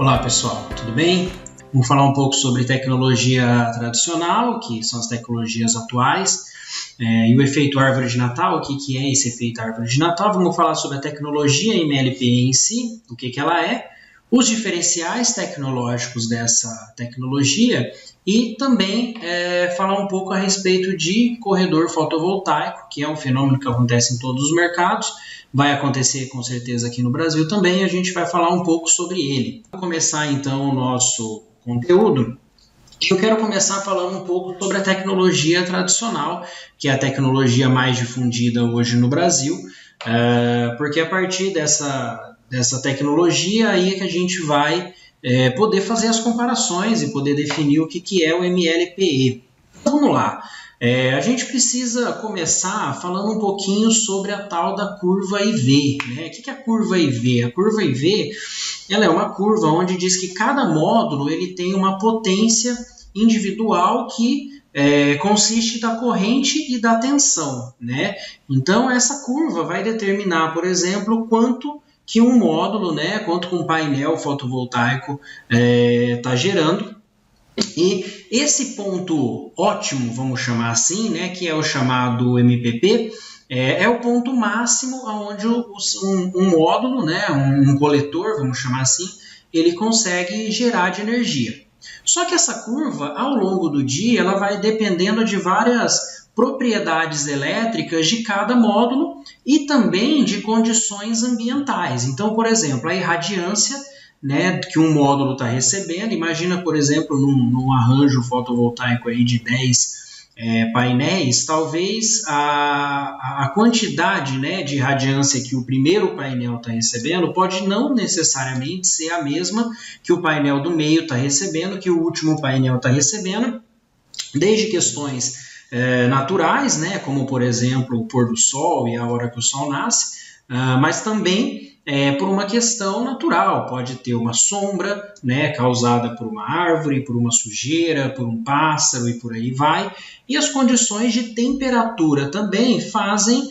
Olá pessoal, tudo bem? Vamos falar um pouco sobre tecnologia tradicional, que são as tecnologias atuais, e o efeito árvore de Natal. O que é esse efeito árvore de Natal? Vamos falar sobre a tecnologia MLP em si, o que ela é, os diferenciais tecnológicos dessa tecnologia e também falar um pouco a respeito de corredor fotovoltaico, que é um fenômeno que acontece em todos os mercados, vai acontecer com certeza aqui no Brasil também, a gente vai falar um pouco sobre ele. Vamos começar então o nosso conteúdo. Eu quero começar falando um pouco sobre a tecnologia tradicional, que é a tecnologia mais difundida hoje no Brasil, porque a partir dessa tecnologia aí é que a gente vai poder fazer as comparações e poder definir o que é o MLPE. Então, vamos lá. A gente precisa começar falando um pouquinho sobre a tal da curva IV, né? O que é a curva IV? A curva IV ela é uma curva onde diz que cada módulo ele tem uma potência individual que consiste da corrente e da tensão, né? Então, essa curva vai determinar, por exemplo, quanto que um módulo, né, quanto que um painel fotovoltaico está gerando. E esse ponto ótimo, vamos chamar assim, né, que é o chamado MPP, é o ponto máximo onde um módulo, né, um coletor, vamos chamar assim, ele consegue gerar de energia. Só que essa curva, ao longo do dia, ela vai dependendo de várias propriedades elétricas de cada módulo e também de condições ambientais. Então, por exemplo, a irradiância, né, que um módulo está recebendo, imagina, por exemplo, num arranjo fotovoltaico aí de 10 painéis, talvez a quantidade, né, de radiância que o primeiro painel está recebendo pode não necessariamente ser a mesma que o painel do meio está recebendo, que o último painel está recebendo, desde questões naturais, né, como por exemplo o pôr do sol e a hora que o sol nasce, mas também por uma questão natural, pode ter uma sombra, né, causada por uma árvore, por uma sujeira, por um pássaro e por aí vai. E as condições de temperatura também fazem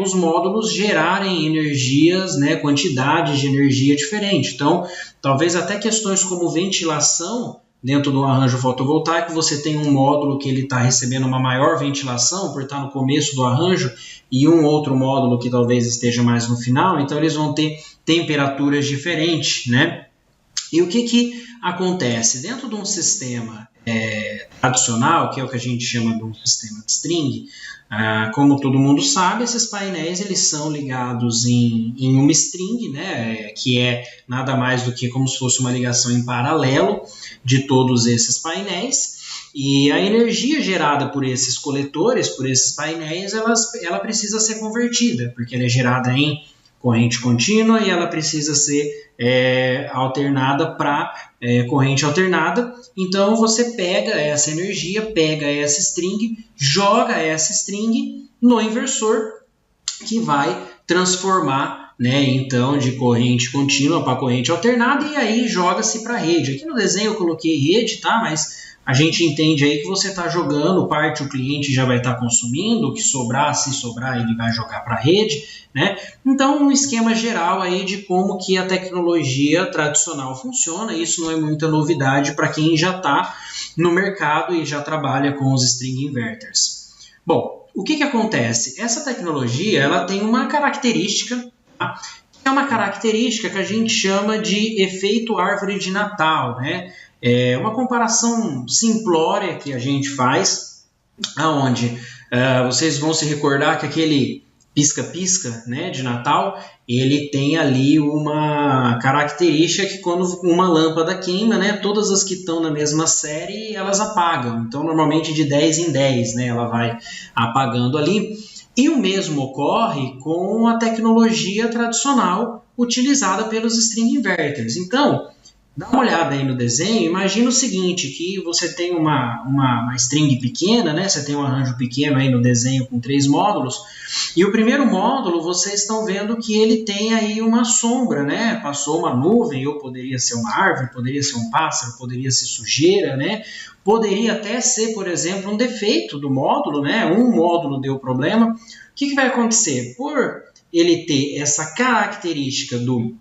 os módulos gerarem energias, né, quantidades de energia diferente. Então, talvez até questões como ventilação. Dentro do arranjo fotovoltaico, você tem um módulo que ele está recebendo uma maior ventilação por estar no começo do arranjo e um outro módulo que talvez esteja mais no final, então eles vão ter temperaturas diferentes, né? E o que acontece? Dentro de um sistema tradicional, que é o que a gente chama de um sistema de string, como todo mundo sabe, esses painéis eles são ligados em uma string, né, que é nada mais do que como se fosse uma ligação em paralelo de todos esses painéis, e a energia gerada por esses coletores, por esses painéis, ela precisa ser convertida, porque ela é gerada em corrente contínua e ela precisa ser alternada para corrente alternada. Então você pega essa energia, pega essa string, joga essa string no inversor que vai transformar, né, então de corrente contínua para corrente alternada e aí joga-se para a rede. Aqui no desenho eu coloquei rede, tá? Mas a gente entende aí que você está jogando, parte o cliente já vai estar consumindo, o que sobrar, se sobrar, ele vai jogar para a rede, né? Então, um esquema geral aí de como que a tecnologia tradicional funciona, isso não é muita novidade para quem já está no mercado e já trabalha com os string inverters. Bom, o que acontece? Essa tecnologia ela tem uma característica, tá? Que é uma característica que a gente chama de efeito árvore de Natal, né? É uma comparação simplória que a gente faz, aonde vocês vão se recordar que aquele pisca-pisca, né, de Natal, ele tem ali uma característica que quando uma lâmpada queima, né, todas as que estão na mesma série, elas apagam. Então, normalmente de 10 em 10, né, ela vai apagando ali. E o mesmo ocorre com a tecnologia tradicional utilizada pelos string inverters. Então, dá uma olhada aí no desenho, imagina o seguinte, que você tem uma string pequena, né? Você tem um arranjo pequeno aí no desenho com 3 módulos, e o primeiro módulo vocês estão vendo que ele tem aí uma sombra, né? Passou uma nuvem, ou poderia ser uma árvore, poderia ser um pássaro, poderia ser sujeira, né? Poderia até ser, por exemplo, um defeito do módulo, né? Um módulo deu problema. O que vai acontecer? Por ele ter essa característica do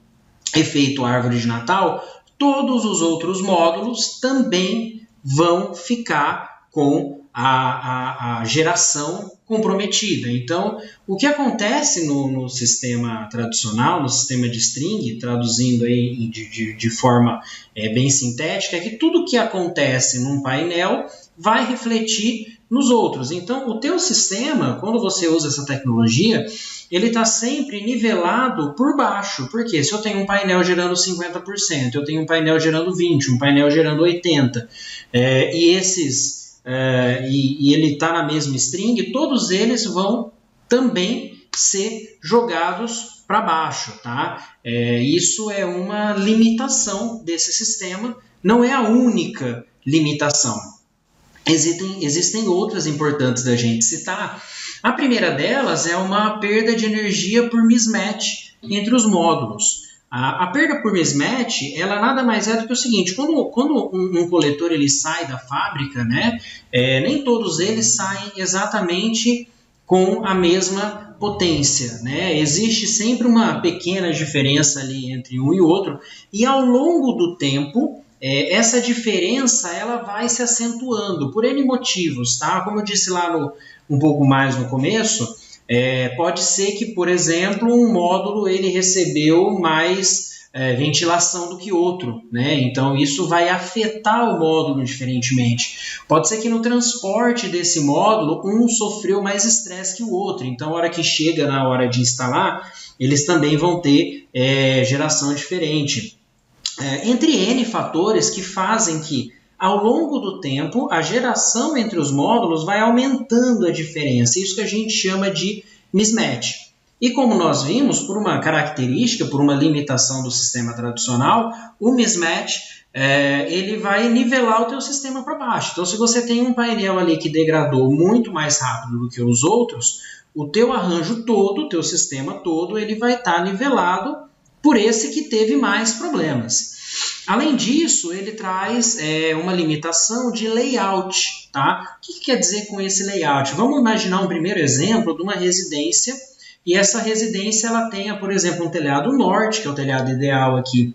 efeito árvore de Natal, todos os outros módulos também vão ficar com a geração comprometida. Então, o que acontece no sistema tradicional, no sistema de string, traduzindo aí de forma bem sintética, é que tudo que acontece num painel vai refletir nos outros. Então, o teu sistema, quando você usa essa tecnologia, ele está sempre nivelado por baixo. Porque se eu tenho um painel gerando 50%, eu tenho um painel gerando 20%, um painel gerando 80%, e ele está na mesma string, todos eles vão também ser jogados para baixo. Tá? Isso é uma limitação desse sistema, não é a única limitação. Existem outras importantes da gente citar. A primeira delas é uma perda de energia por mismatch entre os módulos. A perda por mismatch, ela nada mais é do que o seguinte: quando um coletor ele sai da fábrica, né, nem todos eles saem exatamente com a mesma potência, né? Existe sempre uma pequena diferença ali entre um e outro, e ao longo do tempo, essa diferença ela vai se acentuando por N motivos, tá? Como eu disse lá um pouco mais no começo, pode ser que, por exemplo, um módulo ele recebeu mais ventilação do que outro, né? Então isso vai afetar o módulo diferentemente. Pode ser que no transporte desse módulo um sofreu mais estresse que o outro, então a hora que chega na hora de instalar, eles também vão ter geração diferente. Entre N fatores que fazem que, ao longo do tempo, a geração entre os módulos vai aumentando a diferença. Isso que a gente chama de mismatch. E como nós vimos, por uma característica, por uma limitação do sistema tradicional, o mismatch ele vai nivelar o teu sistema para baixo. Então, se você tem um painel ali que degradou muito mais rápido do que os outros, o teu arranjo todo, o teu sistema todo, ele vai estar nivelado por esse que teve mais problemas. Além disso, ele traz uma limitação de layout. Tá? O que quer dizer com esse layout? Vamos imaginar um primeiro exemplo de uma residência, e essa residência ela tenha, por exemplo, um telhado norte, que é o telhado ideal aqui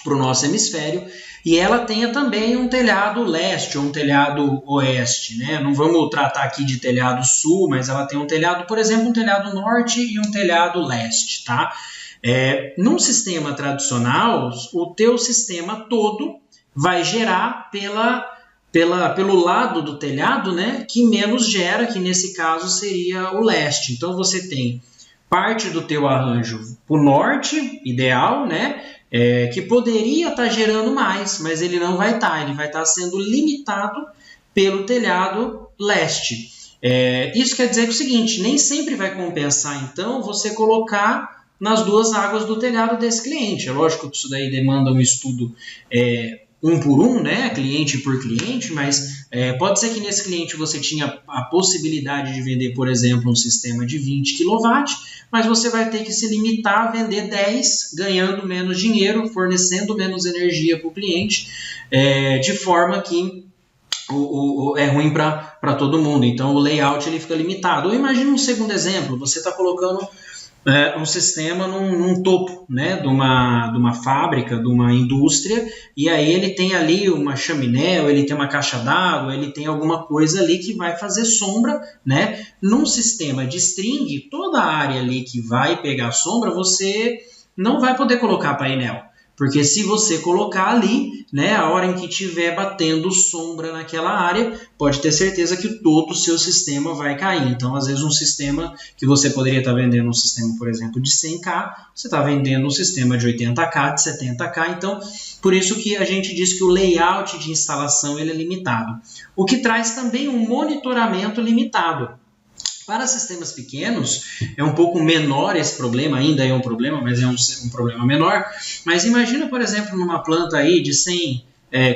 para o nosso hemisfério, e ela tenha também um telhado leste ou um telhado oeste. Né? Não vamos tratar aqui de telhado sul, mas ela tem um telhado, por exemplo, um telhado norte e um telhado leste. Tá? Num sistema tradicional, o teu sistema todo vai gerar pelo lado do telhado, né, que menos gera, que nesse caso seria o leste. Então você tem parte do teu arranjo para o norte, ideal, né, que poderia estar gerando mais, mas ele não vai estar, ele vai estar sendo limitado pelo telhado leste. Isso quer dizer que é o seguinte: nem sempre vai compensar, então, você colocar nas duas águas do telhado desse cliente. É lógico que isso daí demanda um estudo um por um, né, cliente por cliente, mas pode ser que nesse cliente você tinha a possibilidade de vender, por exemplo, um sistema de 20 kW, mas você vai ter que se limitar a vender 10, ganhando menos dinheiro, fornecendo menos energia para o cliente, de forma que é ruim para todo mundo. Então o layout ele fica limitado. Ou imagine um segundo exemplo: você está colocando um sistema num topo, né, de uma fábrica, de uma indústria, e aí ele tem ali uma chaminé, ou ele tem uma caixa d'água, ele tem alguma coisa ali que vai fazer sombra, né? Num sistema de string, toda a área ali que vai pegar sombra, você não vai poder colocar painel. Porque se você colocar ali, né, a hora em que estiver batendo sombra naquela área, pode ter certeza que todo o seu sistema vai cair. Então, às vezes, um sistema que você poderia estar vendendo, um sistema, por exemplo, de 100K, você está vendendo um sistema de 80K, de 70K. Então, por isso que a gente diz que o layout de instalação ele é limitado. O que traz também um monitoramento limitado. Para sistemas pequenos, é um pouco menor esse problema, ainda é um problema, mas é um problema menor. Mas imagina, por exemplo, numa planta aí de 100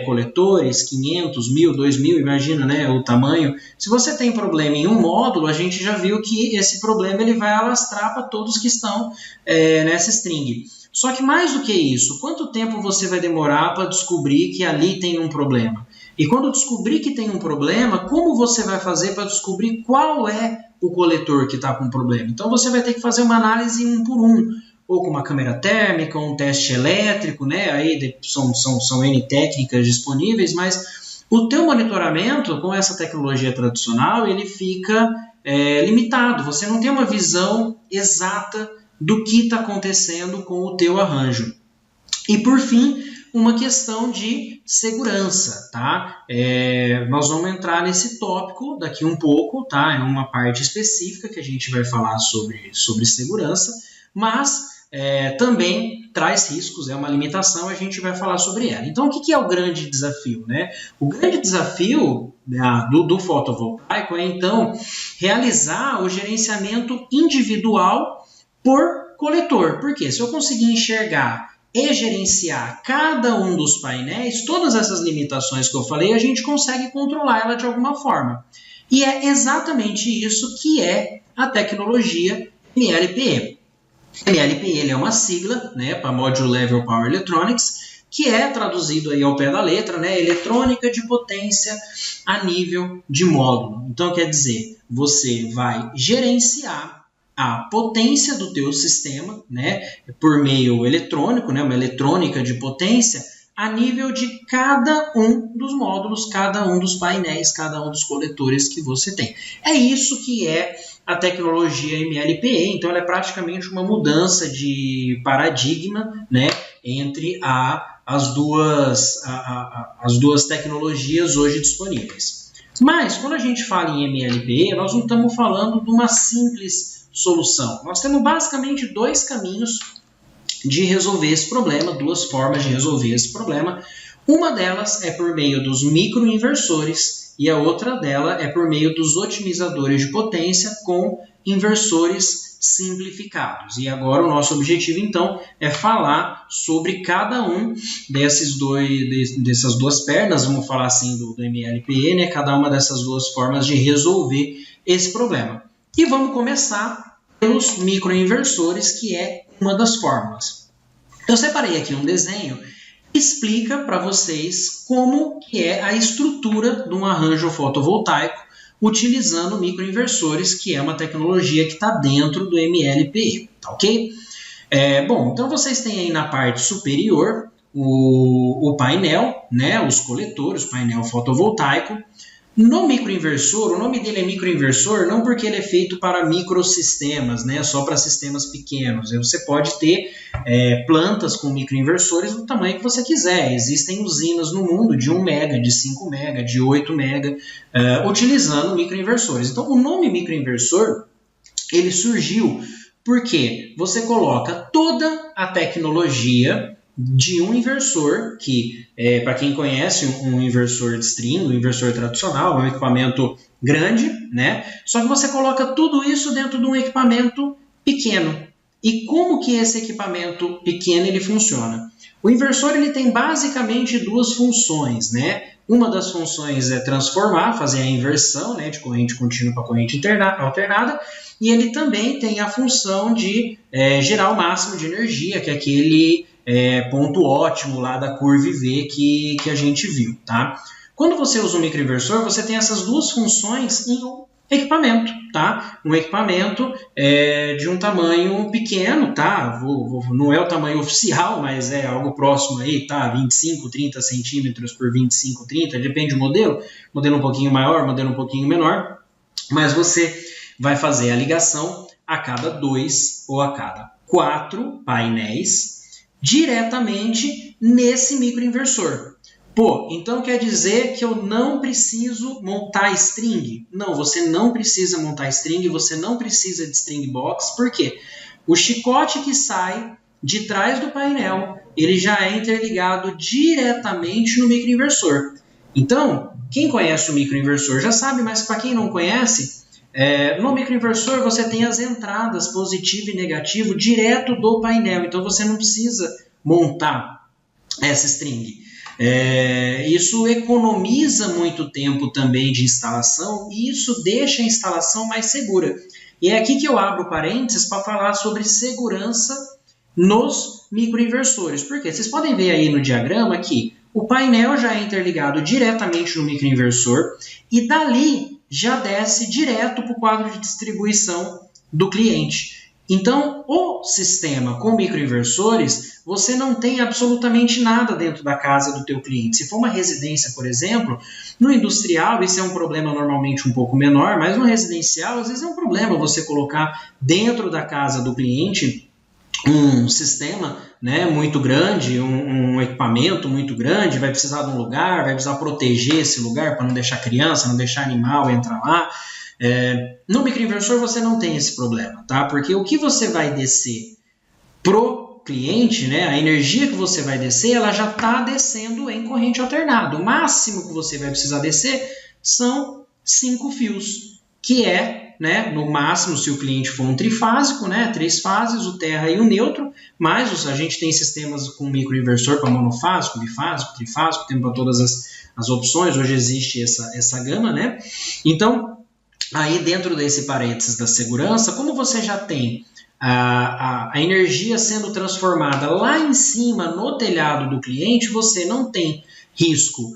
coletores, 500, 1.000, 2.000, imagina, né, o tamanho. Se você tem problema em um módulo, a gente já viu que esse problema ele vai alastrar para todos que estão nessa string. Só que mais do que isso, quanto tempo você vai demorar para descobrir que ali tem um problema? E quando descobrir que tem um problema, como você vai fazer para descobrir qual é o coletor que está com problema? Então você vai ter que fazer uma análise um por um. ou com uma câmera térmica, ou um teste elétrico, né? Aí são N técnicas disponíveis, mas o teu monitoramento com essa tecnologia tradicional, ele fica limitado. Você não tem uma visão exata do que está acontecendo com o teu arranjo. E por fim, uma questão de segurança, tá? Nós vamos entrar nesse tópico daqui um pouco, tá? É uma parte específica que a gente vai falar sobre segurança, mas também traz riscos, é uma limitação, a gente vai falar sobre ela. Então, o que é o grande desafio, né? O grande desafio do fotovoltaico é, então, realizar o gerenciamento individual por coletor. Por quê? Se eu conseguir enxergar e gerenciar cada um dos painéis, todas essas limitações que eu falei, a gente consegue controlar ela de alguma forma. E é exatamente isso que é a tecnologia MLPE. MLPE ele é uma sigla, né, para Module Level Power Electronics, que é traduzido aí ao pé da letra, né, eletrônica de potência a nível de módulo. Então, quer dizer, você vai gerenciar a potência do teu sistema, né, por meio eletrônico, né, uma eletrônica de potência, a nível de cada um dos módulos, cada um dos painéis, cada um dos coletores que você tem. É isso que é a tecnologia MLPE, então ela é praticamente uma mudança de paradigma, né, entre as duas tecnologias hoje disponíveis. Mas, quando a gente fala em MLPE, nós não estamos falando de uma simples solução. Nós temos basicamente dois caminhos de resolver esse problema, duas formas de resolver esse problema. Uma delas é por meio dos microinversores e a outra dela é por meio dos otimizadores de potência com inversores simplificados. E agora o nosso objetivo, então, é falar sobre cada um dessas duas pernas, vamos falar assim do MLPE, né? Cada uma dessas duas formas de resolver esse problema. E vamos começar pelos microinversores, que é uma das fórmulas. Eu separei aqui um desenho que explica para vocês como que é a estrutura de um arranjo fotovoltaico utilizando microinversores, que é uma tecnologia que está dentro do MLPE, tá ok? Bom, então vocês têm aí na parte superior o painel, né, os coletores, o painel fotovoltaico. No microinversor, o nome dele é microinversor não porque ele é feito para microsistemas, né, só para sistemas pequenos. Você pode ter plantas com microinversores do tamanho que você quiser. Existem usinas no mundo de 1 mega, de 5 mega, de 8 mega, utilizando microinversores. Então, o nome microinversor ele surgiu porque você coloca toda a tecnologia de um inversor, que para quem conhece um inversor de string, um inversor tradicional, é um equipamento grande, né? Só que você coloca tudo isso dentro de um equipamento pequeno. E como que esse equipamento pequeno ele funciona? O inversor ele tem basicamente duas funções, né? Uma das funções é transformar, fazer a inversão, né, de corrente contínua para corrente alternada, e ele também tem a função de gerar o máximo de energia, que é aquele ponto ótimo lá da curva IV que a gente viu, tá? Quando você usa um microinversor, você tem essas duas funções em um equipamento, tá? Um equipamento de um tamanho pequeno, tá? Não é o tamanho oficial, mas é algo próximo aí, tá? 25, 30 centímetros por 25, 30, depende do modelo. Modelo um pouquinho maior, modelo um pouquinho menor. Mas você vai fazer a ligação a cada 2 ou a cada 4 painéis diretamente nesse microinversor. Pô, então quer dizer que eu não preciso montar string? Não, você não precisa montar string, você não precisa de string box. Por quê? O chicote que sai de trás do painel, ele já é interligado diretamente no microinversor. Então, quem conhece o microinversor já sabe, mas para quem não conhece, no microinversor você tem as entradas positivo e negativo direto do painel, então você não precisa montar essa string. Isso economiza muito tempo também de instalação e isso deixa a instalação mais segura. E é aqui que eu abro parênteses para falar sobre segurança nos microinversores. Porque vocês podem ver aí no diagrama que o painel já é interligado diretamente no microinversor e dali já desce direto para o quadro de distribuição do cliente. Então, o sistema com microinversores, você não tem absolutamente nada dentro da casa do teu cliente. Se for uma residência, por exemplo, no industrial isso é um problema normalmente um pouco menor, mas no residencial às vezes é um problema você colocar dentro da casa do cliente um sistema, né, muito grande, um equipamento muito grande, vai precisar de um lugar, vai precisar proteger esse lugar para não deixar criança, não deixar animal entrar lá. No microinversor você não tem esse problema, tá? Porque o que você vai descer pro cliente, né, a energia que você vai descer, ela já está descendo em corrente alternada. O máximo que você vai precisar descer são 5 fios, que é, né, no máximo, se o cliente for um trifásico, né, 3 fases, o terra e o neutro, mas a gente tem sistemas com microinversor para monofásico, bifásico, trifásico, tem para todas as opções, hoje existe essa gama, né? Então, aí dentro desse parênteses da segurança, como você já tem a energia sendo transformada lá em cima no telhado do cliente, você não tem risco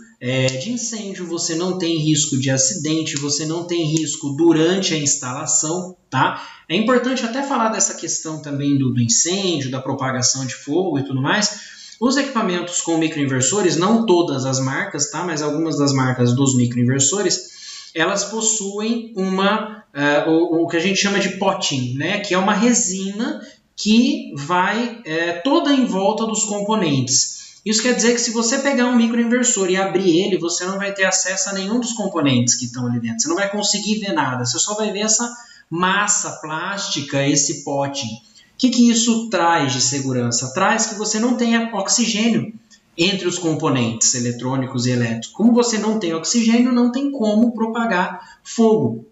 de incêndio, você não tem risco de acidente, você não tem risco durante a instalação, tá? É importante até falar dessa questão também do incêndio, da propagação de fogo e tudo mais. Os equipamentos com microinversores, não todas as marcas, tá? Mas algumas das marcas dos microinversores, elas possuem o que a gente chama de potting, né? Que é uma resina que vai toda em volta dos componentes. Isso quer dizer que se você pegar um microinversor e abrir ele, você não vai ter acesso a nenhum dos componentes que estão ali dentro. Você não vai conseguir ver nada, você só vai ver essa massa plástica, esse potting. O que isso traz de segurança? Traz que você não tenha oxigênio entre os componentes eletrônicos e elétricos. Como você não tem oxigênio, não tem como propagar fogo.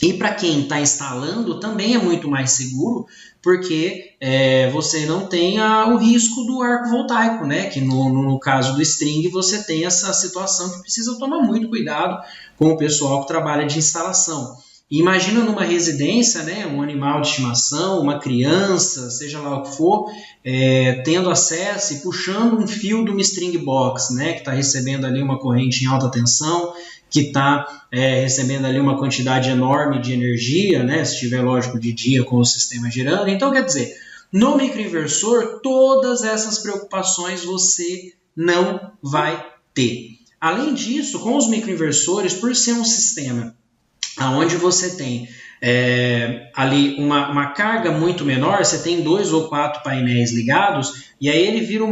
E para quem está instalando, também é muito mais seguro, porque você não tem o risco do arco voltaico, né? Que no caso do string você tem essa situação que precisa tomar muito cuidado com o pessoal que trabalha de instalação. Imagina numa residência, né, um animal de estimação, uma criança, seja lá o que for, tendo acesso e puxando um fio de uma string box, né, que está recebendo ali uma corrente em alta tensão, que está recebendo ali uma quantidade enorme de energia, né, se estiver, lógico, de dia com o sistema girando. Então, quer dizer, no microinversor, todas essas preocupações você não vai ter. Além disso, com os microinversores, por ser um sistema onde você tem ali uma carga muito menor, você tem 2 ou 4 painéis ligados, e aí ele vira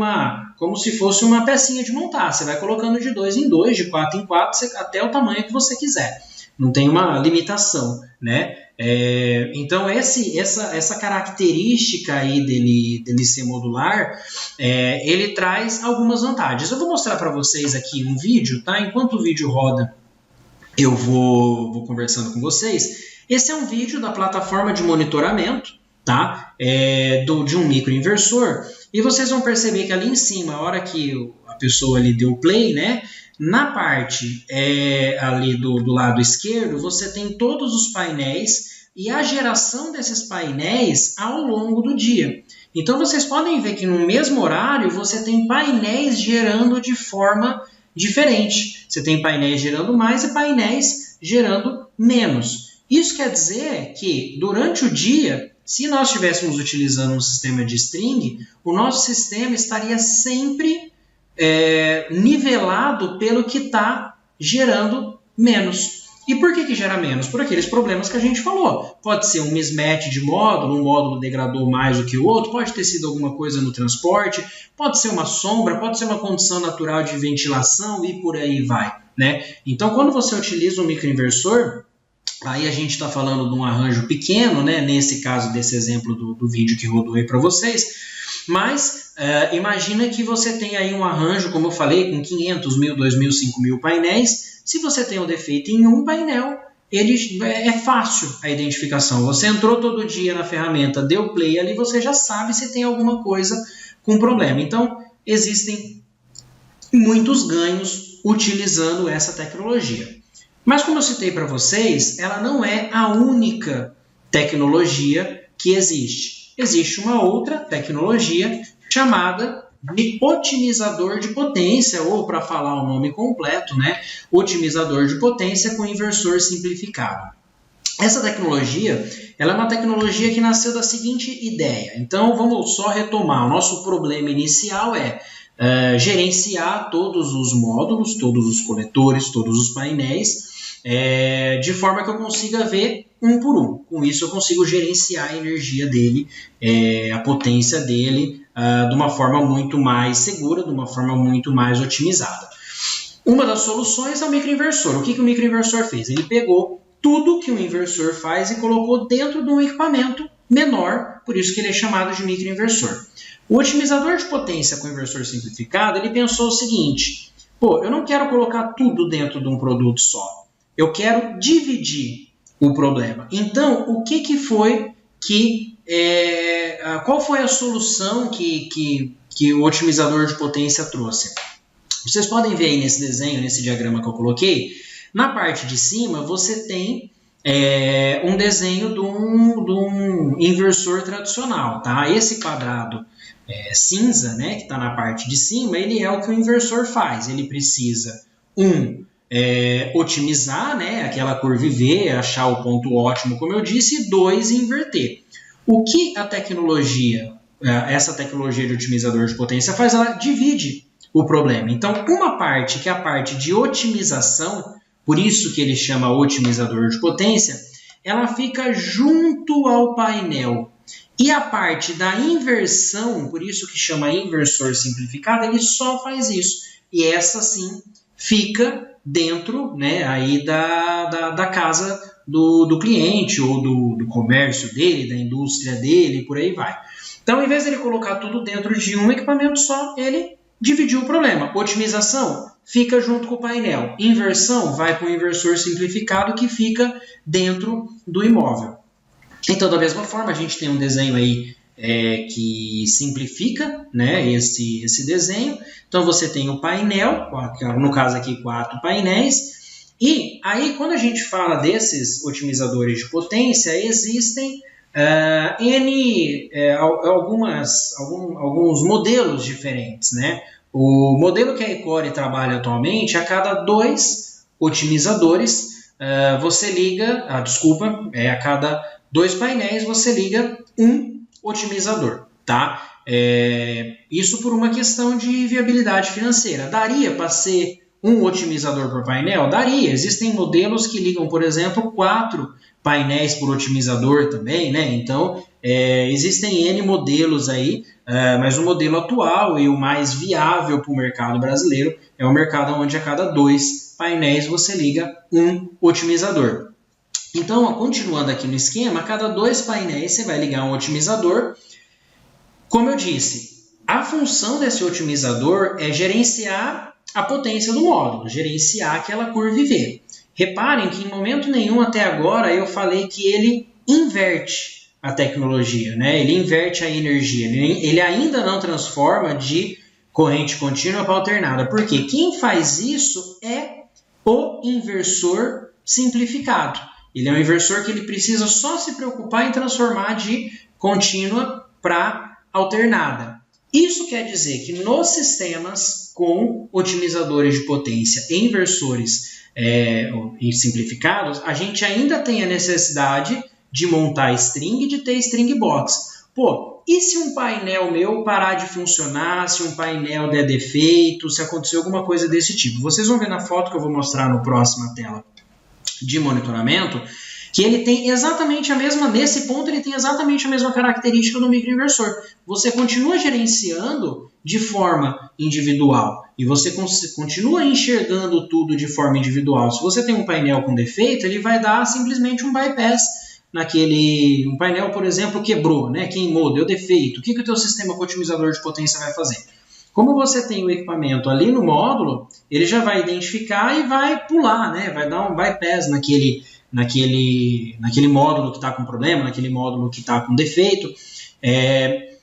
como se fosse uma pecinha de montar. Você vai colocando de 2 em 2, de 4 em 4, até o tamanho que você quiser. Não tem uma limitação, né? Então essa característica aí dele ser modular, ele traz algumas vantagens. Eu vou mostrar para vocês aqui um vídeo, tá? Enquanto o vídeo roda, eu vou conversando com vocês. Esse é um vídeo da plataforma de monitoramento, tá? De um microinversor, e vocês vão perceber que ali em cima, a hora que a pessoa ali deu play, né? Na parte ali do lado esquerdo, você tem todos os painéis e a geração desses painéis ao longo do dia. Então vocês podem ver que no mesmo horário você tem painéis gerando de forma diferente. Você tem painéis gerando mais e painéis gerando menos. Isso quer dizer que durante o dia, se nós estivéssemos utilizando um sistema de string, o nosso sistema estaria sempre nivelado pelo que está gerando menos. E por que gera menos? Por aqueles problemas que a gente falou. Pode ser um mismatch de módulo, um módulo degradou mais do que o outro, pode ter sido alguma coisa no transporte, pode ser uma sombra, pode ser uma condição natural de ventilação e por aí vai, né? Então, quando você utiliza um microinversor, aí a gente está falando de um arranjo pequeno, né? Nesse caso desse exemplo do vídeo que rodou aí para vocês, mas imagina que você tem aí um arranjo, como eu falei, com 500, 1.000, 2.000, 5.000 painéis. Se você tem um defeito em um painel, é fácil a identificação. Você entrou todo dia na ferramenta, deu play ali, você já sabe se tem alguma coisa com problema. Então, existem muitos ganhos utilizando essa tecnologia. Mas como eu citei para vocês, ela não é a única tecnologia que existe. Existe uma outra tecnologia chamada de otimizador de potência, ou para falar o nome completo, né, otimizador de potência com inversor simplificado. Essa tecnologia, ela é uma tecnologia que nasceu da seguinte ideia. Então, vamos só retomar. O nosso problema inicial é gerenciar todos os módulos, todos os coletores, todos os painéis, de forma que eu consiga ver um por um. Com isso, eu consigo gerenciar a energia dele, a potência dele, de uma forma muito mais segura, de uma forma muito mais otimizada. Uma das soluções é o microinversor. O que o microinversor fez? Ele pegou tudo que o inversor faz e colocou dentro de um equipamento menor, por isso que ele é chamado de microinversor. O otimizador de potência com inversor simplificado, ele pensou o seguinte: eu não quero colocar tudo dentro de um produto só. Eu quero dividir o problema. Então, o que foi qual foi a solução que o otimizador de potência trouxe? Vocês podem ver aí nesse desenho, nesse diagrama que eu coloquei, na parte de cima você tem um desenho de um inversor tradicional. Tá? Esse quadrado cinza, né, que está na parte de cima, ele é o que o inversor faz. Ele precisa, otimizar, né, aquela curva V, achar o ponto ótimo, como eu disse, e 2, inverter. O que a tecnologia, essa tecnologia de otimizador de potência faz? Ela divide o problema. Então, uma parte, que é a parte de otimização, por isso que ele chama otimizador de potência, ela fica junto ao painel. E a parte da inversão, por isso que chama inversor simplificado, ele só faz isso. E essa sim fica dentro, né, aí da casa do cliente ou do comércio dele, da indústria dele, por aí vai. Então, em vez de ele colocar tudo dentro de um equipamento só, ele dividiu o problema. Otimização fica junto com o painel. Inversão vai com o inversor simplificado que fica dentro do imóvel. Então, da mesma forma, a gente tem um desenho aí que simplifica, né, esse desenho. Então, você tem o painel, no caso aqui 4 painéis. E aí, quando a gente fala desses otimizadores de potência, existem alguns modelos diferentes, né? O modelo que a Ecore trabalha atualmente, a cada 2 otimizadores, você liga, a cada 2 painéis você liga um otimizador, tá? Isso por uma questão de viabilidade financeira. Daria para ser um otimizador por painel? Daria. Existem modelos que ligam, por exemplo, 4 painéis por otimizador também, né? Então, existem N modelos aí, mas o modelo atual e o mais viável para o mercado brasileiro é o mercado onde a cada 2 painéis você liga um otimizador. Então, continuando aqui no esquema, a cada 2 painéis você vai ligar um otimizador. Como eu disse, a função desse otimizador é gerenciar a potência do módulo, gerenciar aquela curva V. Reparem que em momento nenhum até agora eu falei que ele inverte a tecnologia, né? Ele inverte a energia, ele ainda não transforma de corrente contínua para alternada. Por quê? Quem faz isso é o inversor simplificado. Ele é um inversor que ele precisa só se preocupar em transformar de contínua para alternada. Isso quer dizer que nos sistemas com otimizadores de potência e inversores simplificados, a gente ainda tem a necessidade de montar string e de ter string box. E se um painel meu parar de funcionar, se um painel der defeito, se acontecer alguma coisa desse tipo? Vocês vão ver na foto que eu vou mostrar no próxima tela de monitoramento, que ele tem exatamente a mesma, nesse ponto ele tem exatamente a mesma característica do microinversor. Você continua gerenciando de forma individual e você continua enxergando tudo de forma individual. Se você tem um painel com defeito, ele vai dar simplesmente um bypass um painel, por exemplo, quebrou, né? Queimou, deu defeito. O que o teu sistema com otimizador de potência vai fazer? Como você tem o equipamento ali no módulo, ele já vai identificar e vai pular, né? Vai dar um bypass naquele módulo que está com problema, naquele módulo que está com defeito.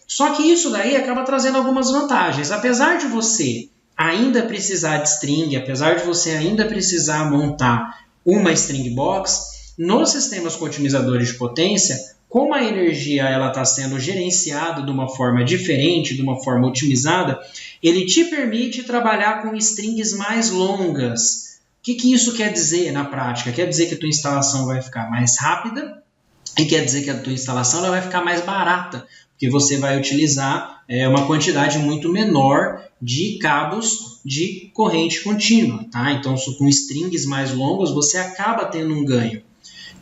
Só que isso daí acaba trazendo algumas vantagens. Apesar de você ainda precisar de string, apesar de você ainda precisar montar uma string box, nos sistemas com otimizadores de potência, como a energia está sendo gerenciada de uma forma diferente, de uma forma otimizada, ele te permite trabalhar com strings mais longas, que isso quer dizer na prática? Quer dizer que a tua instalação vai ficar mais rápida e quer dizer que a tua instalação ela vai ficar mais barata, porque você vai utilizar uma quantidade muito menor de cabos de corrente contínua, tá? Então, com strings mais longos, você acaba tendo um ganho.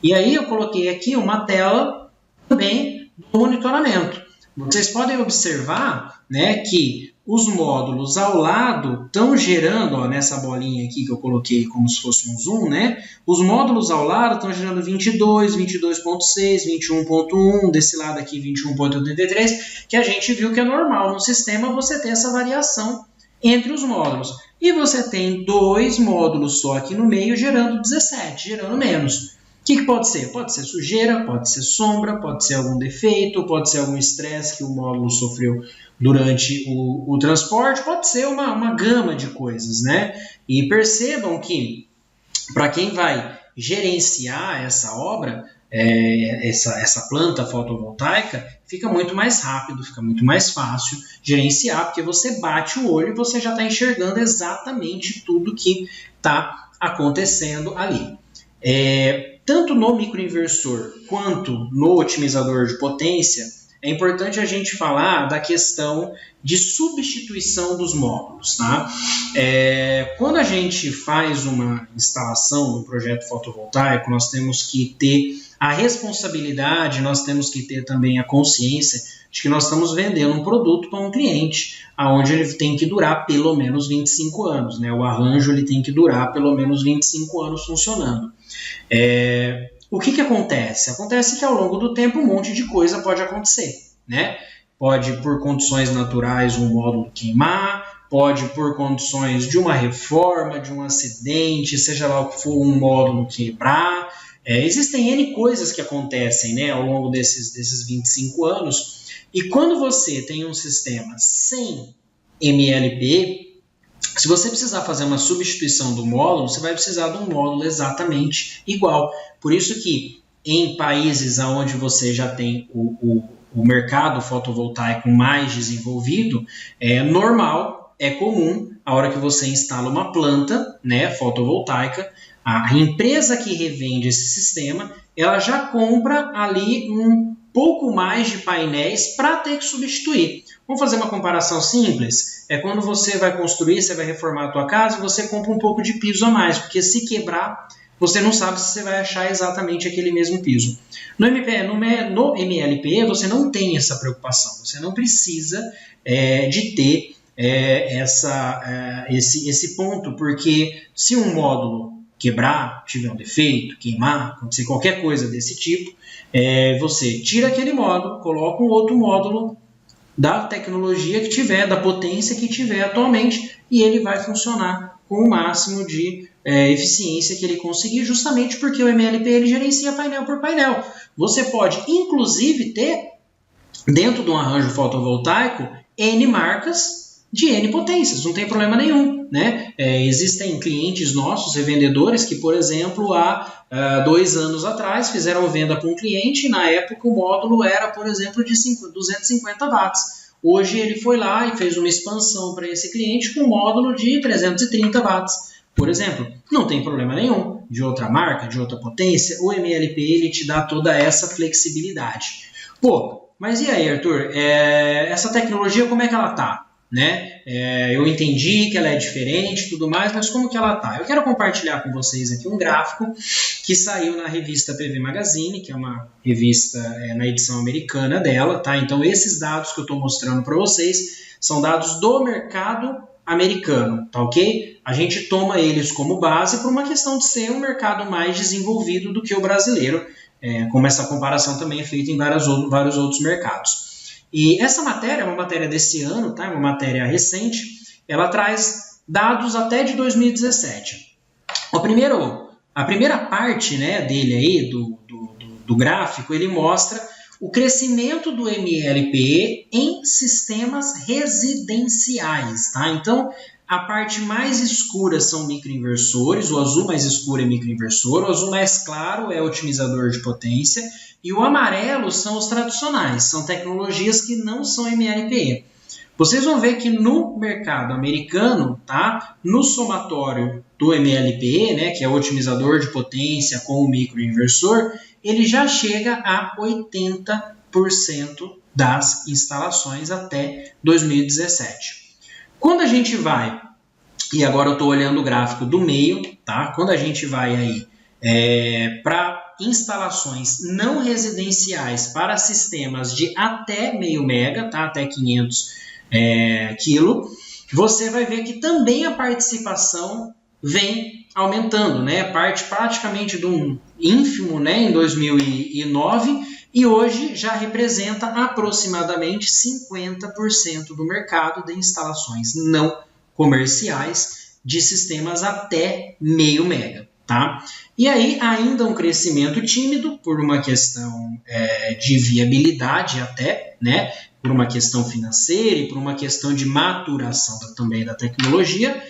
E aí eu coloquei aqui uma tela também do monitoramento. Vocês podem observar, né, que os módulos ao lado estão gerando, ó, nessa bolinha aqui que eu coloquei como se fosse um zoom, né? Os módulos ao lado estão gerando 22, 22.6, 21.1, desse lado aqui 21.83, que a gente viu que é normal no sistema você ter essa variação entre os módulos. E você tem 2 módulos só aqui no meio gerando 17, gerando menos. O que pode ser? Pode ser sujeira, pode ser sombra, pode ser algum defeito, pode ser algum estresse que o módulo sofreu durante o transporte, pode ser uma gama de coisas, né? E percebam que, para quem vai gerenciar essa obra, essa planta fotovoltaica, fica muito mais rápido, fica muito mais fácil gerenciar, porque você bate o olho e você já está enxergando exatamente tudo que está acontecendo ali. Tanto no microinversor quanto no otimizador de potência, é importante a gente falar da questão de substituição dos módulos, tá? Quando a gente faz uma instalação no projeto fotovoltaico, nós temos que ter a responsabilidade, nós temos que ter também a consciência de que nós estamos vendendo um produto para um cliente, onde ele tem que durar pelo menos 25 anos, né? O arranjo ele tem que durar pelo menos 25 anos funcionando. O que acontece? Acontece que ao longo do tempo um monte de coisa pode acontecer, né? Pode, por condições naturais, um módulo queimar, pode, por condições de uma reforma, de um acidente, seja lá o que for, um módulo quebrar. Existem N coisas que acontecem, né, ao longo desses 25 anos. E quando você tem um sistema sem MLPE, se você precisar fazer uma substituição do módulo, você vai precisar de um módulo exatamente igual. Por isso que em países onde você já tem o mercado fotovoltaico mais desenvolvido, é normal, é comum, a hora que você instala uma planta, né, fotovoltaica, a empresa que revende esse sistema, ela já compra ali um pouco mais de painéis para ter que substituir. Vamos fazer uma comparação simples? Quando você vai construir, você vai reformar a tua casa, você compra um pouco de piso a mais, porque se quebrar, você não sabe se você vai achar exatamente aquele mesmo piso. No MLPE, você não tem essa preocupação, você não precisa de ter esse ponto, porque se um módulo quebrar, tiver um defeito, queimar, acontecer qualquer coisa desse tipo, você tira aquele módulo, coloca um outro módulo da tecnologia que tiver, da potência que tiver atualmente, e ele vai funcionar com o máximo de eficiência que ele conseguir, justamente porque o MLP ele gerencia painel por painel. Você pode, inclusive, ter, dentro de um arranjo fotovoltaico, N marcas de N potências, não tem problema nenhum, né? Existem clientes nossos, revendedores, que, por exemplo, há 2 anos atrás fizeram venda para um cliente e na época o módulo era, por exemplo, de 250 watts. Hoje ele foi lá e fez uma expansão para esse cliente com um módulo de 330 watts, por exemplo. Não tem problema nenhum, de outra marca, de outra potência, o MLP ele te dá toda essa flexibilidade. Pô, mas e aí, Arthur, essa tecnologia como é que ela tá? Né? Eu entendi que ela é diferente e tudo mais, mas como que ela tá? Eu quero compartilhar com vocês aqui um gráfico que saiu na revista PV Magazine, que é uma revista na edição americana dela, tá? Então esses dados que eu estou mostrando para vocês são dados do mercado americano, tá ok? A gente toma eles como base por uma questão de ser um mercado mais desenvolvido do que o brasileiro, como essa comparação também é feita em vários outros mercados. E essa matéria é uma matéria desse ano, tá? É uma matéria recente, ela traz dados até de 2017. A primeira parte, né, dele aí, do gráfico, ele mostra o crescimento do MLPE em sistemas residenciais, tá? Então, a parte mais escura são microinversores, o azul mais escuro é microinversor, o azul mais claro é otimizador de potência, e o amarelo são os tradicionais, são tecnologias que não são MLPE. vocês vão ver que no mercado americano, tá, no somatório do MLPE, né, que é o otimizador de potência com o microinversor, ele já chega a 80% das instalações até 2017. Quando a gente vai, e agora eu estou olhando o gráfico do meio, tá? Quando a gente vai aí para instalações não residenciais para sistemas de até meio mega, tá? Até 500 quilo, você vai ver que também a participação vem aumentando, né? Parte praticamente de um ínfimo, né, em 2009, e hoje já representa aproximadamente 50% do mercado de instalações não comerciais de sistemas até meio mega, tá? E aí ainda um crescimento tímido por uma questão de viabilidade até, né? Por uma questão financeira e por uma questão de maturação também da tecnologia,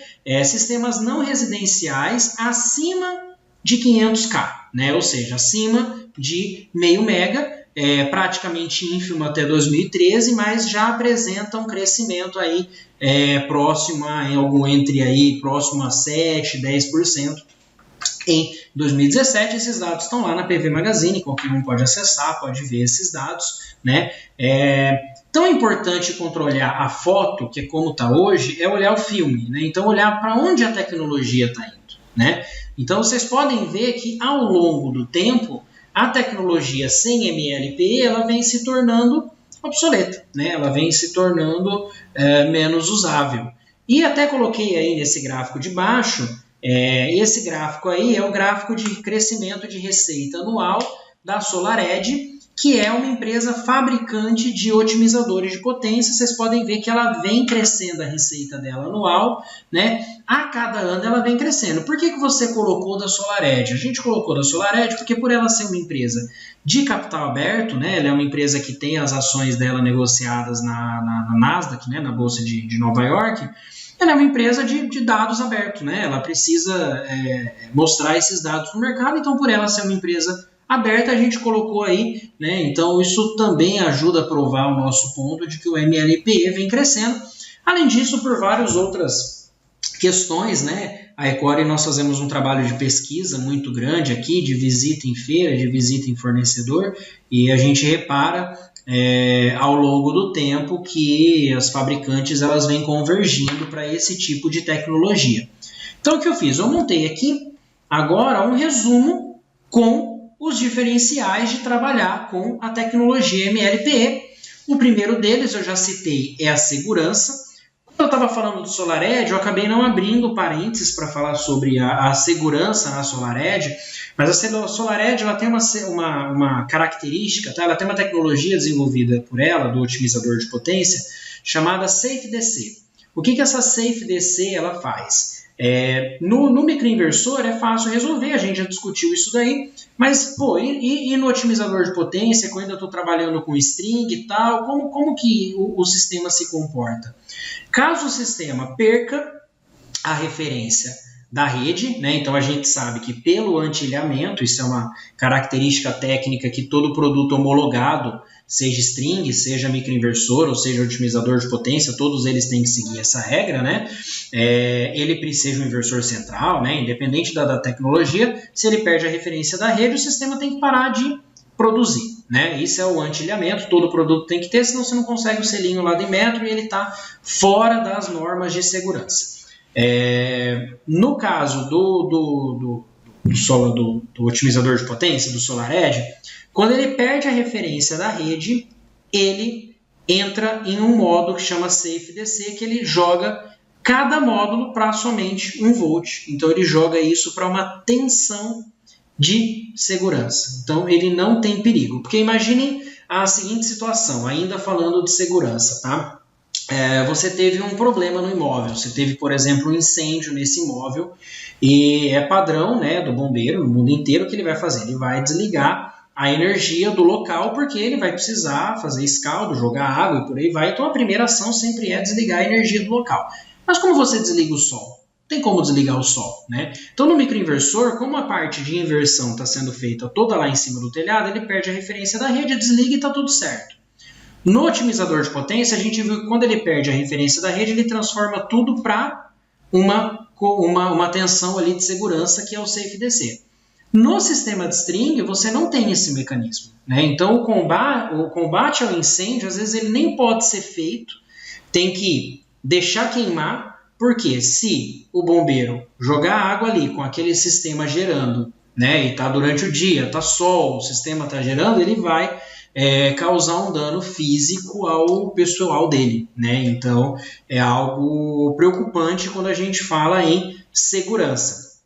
sistemas não residenciais acima de 500K, né? Ou seja, acima de meio mega, praticamente ínfimo até 2013, mas já apresenta um crescimento aí próximo a 7, 10%. Em 2017, esses dados estão lá na PV Magazine, qualquer um pode acessar, pode ver esses dados, né? Tão importante controlar a foto, que é como está hoje, é olhar o filme, né? Então, olhar para onde a tecnologia está indo, né? Então, vocês podem ver que, ao longo do tempo, a tecnologia sem MLPE, ela vem se tornando obsoleta, né? Ela vem se tornando menos usável. E até coloquei aí nesse gráfico de baixo, esse gráfico aí é o gráfico de crescimento de receita anual da SolarEdge, que é uma empresa fabricante de otimizadores de potência. Vocês podem ver que ela vem crescendo a receita dela anual, né? A cada ano ela vem crescendo. Por que você colocou da SolarEdge? A gente colocou da SolarEdge porque por ela ser uma empresa de capital aberto, né? Ela é uma empresa que tem as ações dela negociadas na Nasdaq, né? Na Bolsa de Nova York. Ela é uma empresa de dados abertos, né? Ela precisa mostrar esses dados no mercado, então por ela ser uma empresa aberta, a gente colocou aí, né? Então isso também ajuda a provar o nosso ponto de que o MLPE vem crescendo. Além disso, por várias outras questões, né? A Ecore, nós fazemos um trabalho de pesquisa muito grande aqui, de visita em feira, de visita em fornecedor, e a gente repara ao longo do tempo que as fabricantes elas vêm convergindo para esse tipo de tecnologia. Então o que eu fiz? Eu montei aqui agora um resumo com os diferenciais de trabalhar com a tecnologia MLPE. O primeiro deles, eu já citei, é a segurança. Quando eu estava falando do SolarEdge, eu acabei não abrindo parênteses para falar sobre a segurança na SolarEdge, mas a SolarEdge ela tem uma característica, tá? Ela tem uma tecnologia desenvolvida por ela, do otimizador de potência, chamada SafeDC. O que essa SafeDC ela faz? No microinversor é fácil resolver, a gente já discutiu isso daí, mas e no otimizador de potência, quando eu ainda estou trabalhando com string e tal, como que o sistema se comporta? Caso o sistema perca a referência da rede, né? Então a gente sabe que pelo antilhamento, isso é uma característica técnica que todo produto homologado, seja string, seja microinversor ou seja otimizador de potência, todos eles têm que seguir essa regra, né? Ele precisa um inversor central, né? Independente da tecnologia, se ele perde a referência da rede, o sistema tem que parar de produzir, né? Isso é o antilhamento, todo produto tem que ter, senão você não consegue o selinho lá de metro e ele está fora das normas de segurança. No caso do otimizador de potência, do SolarEdge, quando ele perde a referência da rede, ele entra em um modo que chama SafeDC, que ele joga cada módulo para somente 1 volt. Então ele joga isso para uma tensão de segurança. Então ele não tem perigo. Porque imaginem a seguinte situação, ainda falando de segurança, tá? Você teve um problema no imóvel, você teve, por exemplo, um incêndio nesse imóvel e é padrão, né, do bombeiro no mundo inteiro que ele vai fazer, ele vai desligar a energia do local porque ele vai precisar fazer escaldo, jogar água e por aí vai, então a primeira ação sempre é desligar a energia do local. Mas como você desliga o sol? Tem como desligar o sol, né? Então no microinversor, como a parte de inversão está sendo feita toda lá em cima do telhado, ele perde a referência da rede, desliga e está tudo certo. No otimizador de potência, a gente viu que quando ele perde a referência da rede, ele transforma tudo para uma tensão ali de segurança, que é o safe DC. No sistema de string, você não tem esse mecanismo, né? Então, o combate ao incêndio, às vezes, ele nem pode ser feito, tem que deixar queimar, porque se o bombeiro jogar água ali com aquele sistema gerando, né, e está durante o dia, está sol, o sistema está gerando, ele vai causar um dano físico ao pessoal dele, né? Então, é algo preocupante quando a gente fala em segurança.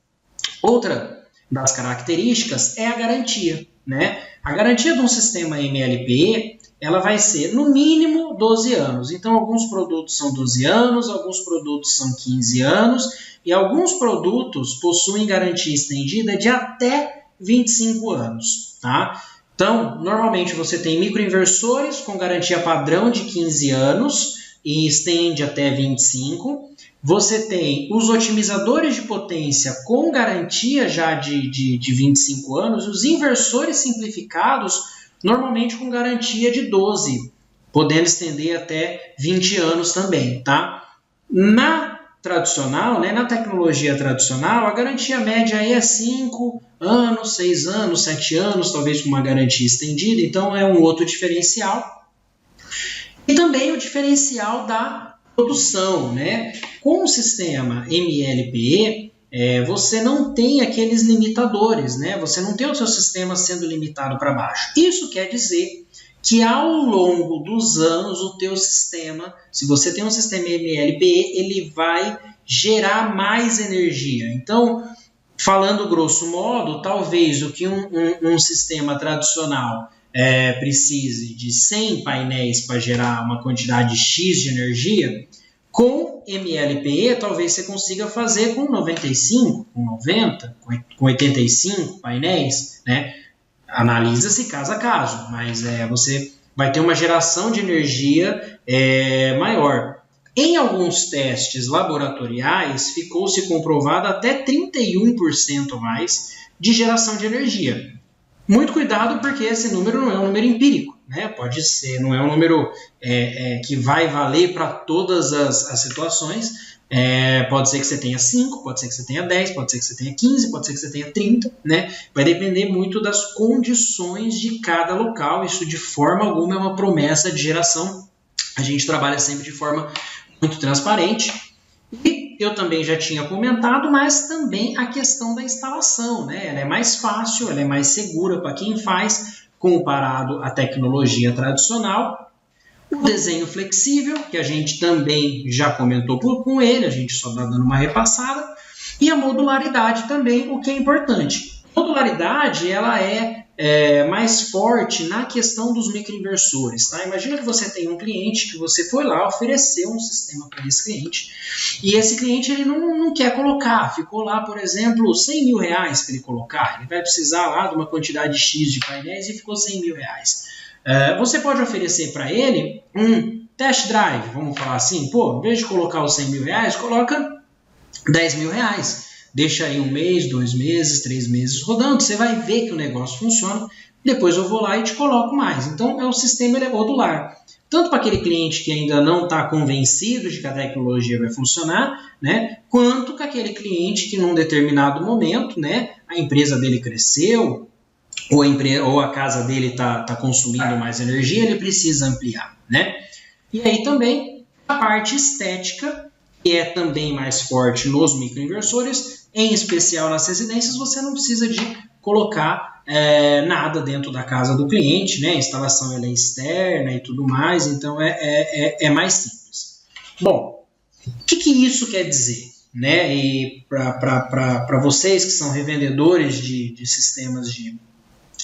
Outra das características é a garantia, né? A garantia de um sistema MLPE, ela vai ser no mínimo 12 anos. Então, alguns produtos são 12 anos, alguns produtos são 15 anos e alguns produtos possuem garantia estendida de até 25 anos, tá? Então, normalmente você tem microinversores com garantia padrão de 15 anos e estende até 25. Você tem os otimizadores de potência com garantia já de 25 anos, e os inversores simplificados, normalmente com garantia de 12, podendo estender até 20 anos também, tá? Na tradicional, né, na tecnologia tradicional, a garantia média aí é 5 anos, 6 anos, 7 anos, talvez com uma garantia estendida, então é um outro diferencial. E também o diferencial da produção, né? Com o sistema MLPE, você não tem aqueles limitadores, né? Você não tem o seu sistema sendo limitado para baixo. Isso quer dizer que ao longo dos anos o teu sistema, se você tem um sistema MLPE, ele vai gerar mais energia. Então, falando grosso modo, talvez o que um sistema tradicional precise de 100 painéis para gerar uma quantidade X de energia, com MLPE talvez você consiga fazer com 95, com 90, com 85 painéis, né? Analisa-se caso a caso, mas você vai ter uma geração de energia maior. Em alguns testes laboratoriais, ficou-se comprovado até 31% mais de geração de energia. Muito cuidado, porque esse número não é um número empírico, né? Pode ser, não é um número que vai valer para todas as situações. Pode ser que você tenha 5, pode ser que você tenha 10, pode ser que você tenha 15, pode ser que você tenha 30, né? Vai depender muito das condições de cada local. Isso de forma alguma é uma promessa de geração. A gente trabalha sempre de forma muito transparente. E eu também já tinha comentado, mas também a questão da instalação, né? Ela é mais fácil, ela é mais segura para quem faz, comparado à tecnologia tradicional. O desenho flexível, que a gente também já comentou com ele, a gente só está dando uma repassada. E a modularidade também, o que é importante. A modularidade, ela é mais forte na questão dos microinversores, tá? Imagina que você tem um cliente que você foi lá, ofereceu um sistema para esse cliente, e esse cliente ele não quer colocar, ficou lá, por exemplo, 100 mil reais para ele colocar, ele vai precisar lá de uma quantidade X de painéis e ficou 100 mil reais. Você pode oferecer para ele um test drive, vamos falar assim, em vez de colocar os 100 mil reais, coloca 10 mil reais. Deixa aí 1 mês, 2 meses, 3 meses rodando, você vai ver que o negócio funciona, depois eu vou lá e te coloco mais. Então, o sistema ele é modular. Tanto para aquele cliente que ainda não está convencido de que a tecnologia vai funcionar, né, quanto para aquele cliente que num determinado momento, né, a empresa dele cresceu, ou a casa dele está consumindo mais energia, ele precisa ampliar, né? E aí também a parte estética, que é também mais forte nos microinversores, em especial nas residências, você não precisa de colocar nada dentro da casa do cliente, né? A instalação ela é externa e tudo mais, então é mais simples. Bom, o que isso quer dizer? Né? E para vocês que são revendedores de sistemas de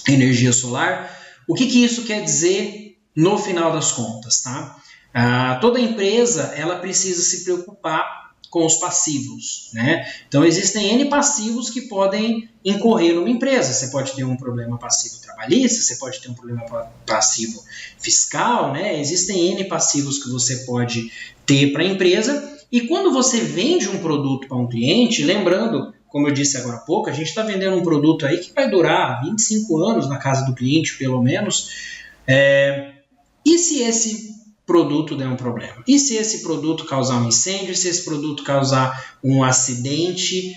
energia solar, o que isso quer dizer no final das contas, tá? Toda empresa ela precisa se preocupar com os passivos, né? Então existem N passivos que podem incorrer numa empresa. Você pode ter um problema passivo trabalhista, você pode ter um problema passivo fiscal, né? Existem N passivos que você pode ter para a empresa. E quando você vende um produto para um cliente, lembrando, como eu disse agora há pouco, a gente está vendendo um produto aí que vai durar 25 anos na casa do cliente, pelo menos. E se esse produto der um problema? E se esse produto causar um incêndio? Se esse produto causar um acidente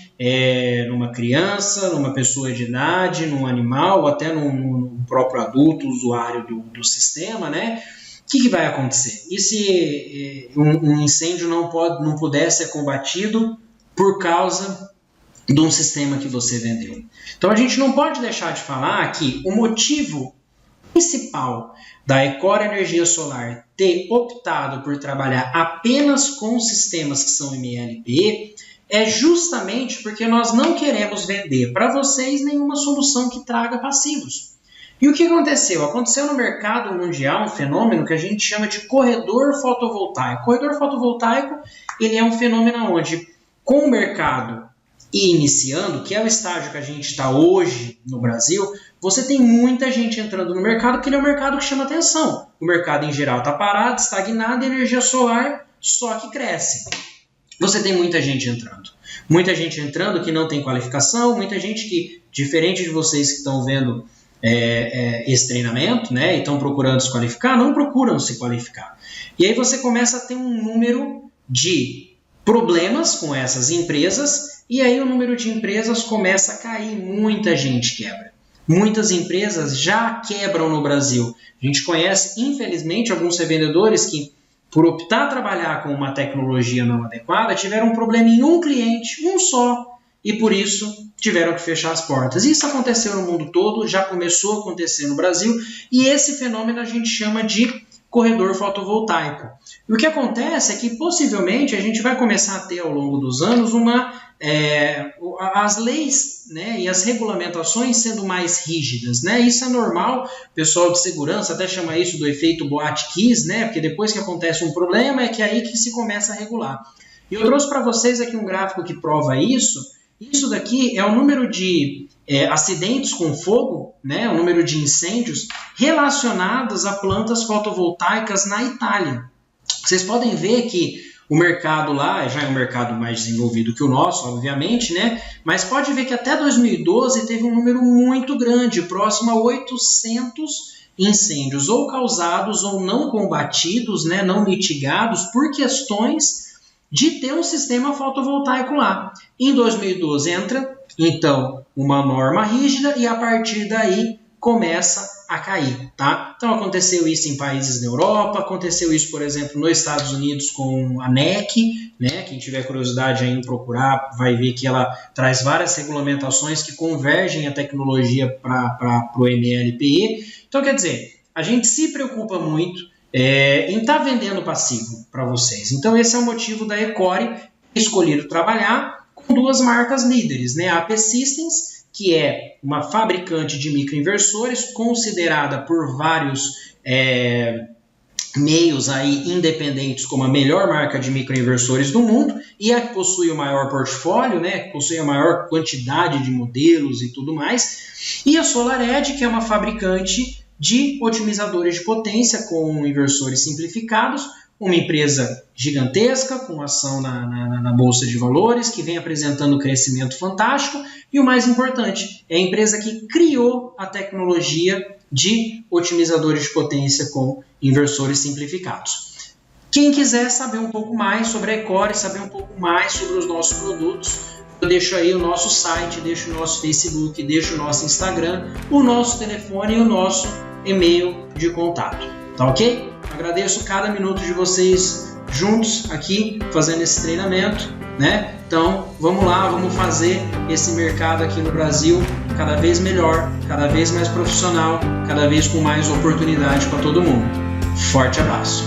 numa criança, numa pessoa de idade, num animal, ou até num próprio adulto, usuário do sistema, né? O que vai acontecer? E se um incêndio não puder ser combatido por causa de um sistema que você vendeu? Então a gente não pode deixar de falar que o motivo principal da Ecor Energia Solar ter optado por trabalhar apenas com sistemas que são MLPE é justamente porque nós não queremos vender para vocês nenhuma solução que traga passivos. E o que aconteceu? Aconteceu no mercado mundial um fenômeno que a gente chama de corredor fotovoltaico. Corredor fotovoltaico ele é um fenômeno onde, com o mercado iniciando, que é o estágio que a gente está hoje no Brasil, você tem muita gente entrando no mercado, porque ele é um mercado que chama atenção. O mercado em geral está parado, estagnado, e a energia solar só que cresce. Você tem muita gente entrando. Muita gente entrando que não tem qualificação, muita gente que, diferente de vocês que estão vendo esse treinamento, né, e estão procurando se qualificar, não procuram se qualificar. E aí você começa a ter um número de problemas com essas empresas, e aí o número de empresas começa a cair, muita gente quebra. Muitas empresas já quebram no Brasil. A gente conhece, infelizmente, alguns revendedores que, por optar trabalhar com uma tecnologia não adequada, tiveram um problema em um cliente, um só, e por isso tiveram que fechar as portas. Isso aconteceu no mundo todo, já começou a acontecer no Brasil, e esse fenômeno a gente chama de corredor fotovoltaico. E o que acontece é que possivelmente a gente vai começar a ter ao longo dos anos as leis, né, e as regulamentações sendo mais rígidas, né? Isso é normal, o pessoal de segurança até chama isso do efeito Boate Kiss, né? Porque depois que acontece um problema é que é aí que se começa a regular. E eu trouxe para vocês aqui um gráfico que prova isso. Isso daqui é o número de acidentes com fogo, né, o número de incêndios relacionados a plantas fotovoltaicas na Itália. Vocês podem ver que o mercado lá já é um mercado mais desenvolvido que o nosso, obviamente, né? Mas pode ver que até 2012 teve um número muito grande, próximo a 800 incêndios, ou causados ou não combatidos, né, não mitigados por questões de ter um sistema fotovoltaico lá. Em 2012 entra, então, uma norma rígida e a partir daí começa a cair, tá? Então aconteceu isso em países da Europa, aconteceu isso, por exemplo, nos Estados Unidos com a NEC, né? Quem tiver curiosidade aí em procurar vai ver que ela traz várias regulamentações que convergem a tecnologia para o MLPE. Então, quer dizer, a gente se preocupa muito em estar vendendo passivo para vocês. Então esse é o motivo da Ecor escolher trabalhar com duas marcas líderes, né? A AP Systems, que é uma fabricante de microinversores, considerada por vários meios aí independentes como a melhor marca de microinversores do mundo, e a que possui o maior portfólio, né, que possui a maior quantidade de modelos e tudo mais, e a SolarEdge, que é uma fabricante de otimizadores de potência com inversores simplificados, uma empresa gigantesca, com ação na Bolsa de Valores, que vem apresentando um crescimento fantástico, e o mais importante, é a empresa que criou a tecnologia de otimizadores de potência com inversores simplificados. Quem quiser saber um pouco mais sobre a Ecor, saber um pouco mais sobre os nossos produtos, eu deixo aí o nosso site, deixo o nosso Facebook, deixo o nosso Instagram, o nosso telefone e o nosso e-mail de contato. Tá ok? Agradeço cada minuto de vocês juntos aqui fazendo esse treinamento, né? Então, vamos lá, vamos fazer esse mercado aqui no Brasil cada vez melhor, cada vez mais profissional, cada vez com mais oportunidade para todo mundo. Forte abraço!